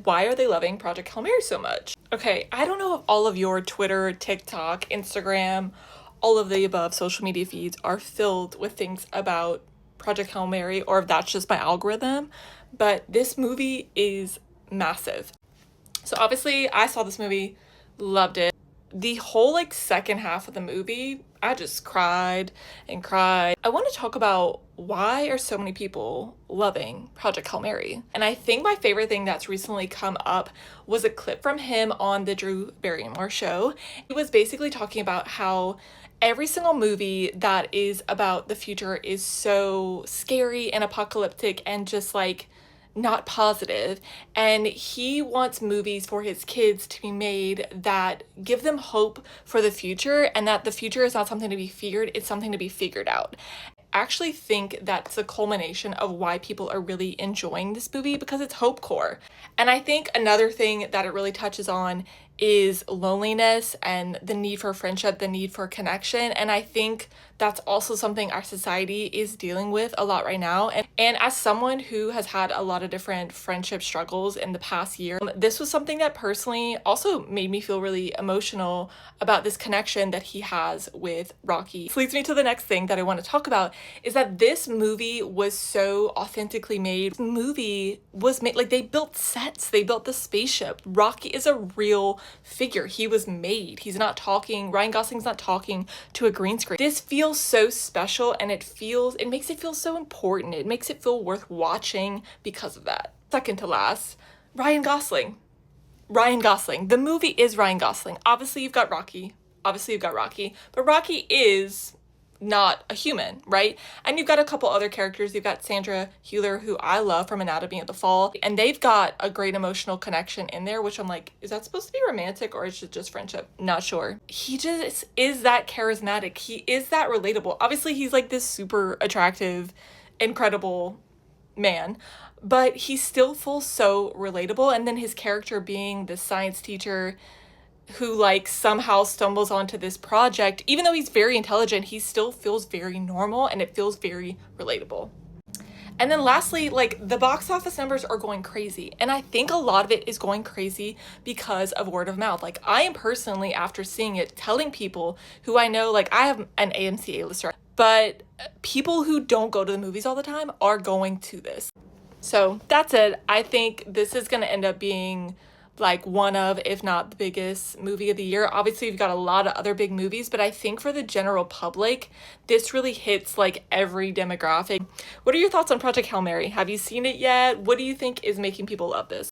why are they loving Project Hail Mary so much? Okay, I don't know if all of your Twitter, TikTok, Instagram, all of the above social media feeds are filled with things about Project Hail Mary, or if that's just my algorithm, but this movie is massive. So obviously I saw this movie, loved it. The whole second half of the movie, I just cried and cried. I want to talk about why are so many people loving Project Hail Mary. And I think my favorite thing that's recently come up was a clip from him on the Drew Barrymore show. He was basically talking about how every single movie that is about the future is so scary and apocalyptic and just not positive, and he wants movies for his kids to be made that give them hope for the future, and that the future is not something to be feared, it's something to be figured out. I actually think that's the culmination of why people are really enjoying this movie, because it's hope core. And I think another thing that it really touches on is loneliness and the need for friendship, the need for connection. And I think that's also something our society is dealing with a lot right now. And as someone who has had a lot of different friendship struggles in the past year, this was something that personally also made me feel really emotional about this connection that he has with Rocky. This leads me to the next thing that I want to talk about, is that this movie was so authentically made. The movie was made, they built sets, they built the spaceship. Rocky is a real figure. He was made. He's not talking, Ryan Gosling's not talking to a green screen. This feels so special, and it makes it feel so important. It makes it feel worth watching because of that. Second to last, Ryan Gosling. The movie is Ryan Gosling. Obviously you've got Rocky, but Rocky is not a human, right? And you've got a couple other characters. You've got Sandra Hüller, who I love from Anatomy of the Fall, and they've got a great emotional connection in there, which I'm is that supposed to be romantic or is it just friendship? Not sure. He just is that charismatic. He is that relatable. Obviously he's this super attractive, incredible man, but he still feels so relatable. And then his character being the science teacher who somehow stumbles onto this project, even though he's very intelligent, he still feels very normal, and it feels very relatable. And then lastly, the box office numbers are going crazy, and I think a lot of it is going crazy because of word of mouth. I am personally, after seeing it, telling people who I know, I have an AMC A-lister, but people who don't go to the movies all the time are going to this. So that's it. I think this is going to end up being one of, if not the biggest movie of the year. Obviously you've got a lot of other big movies, but I think for the general public, this really hits every demographic. What are your thoughts on Project Hail Mary? Have you seen it yet? What do you think is making people love this?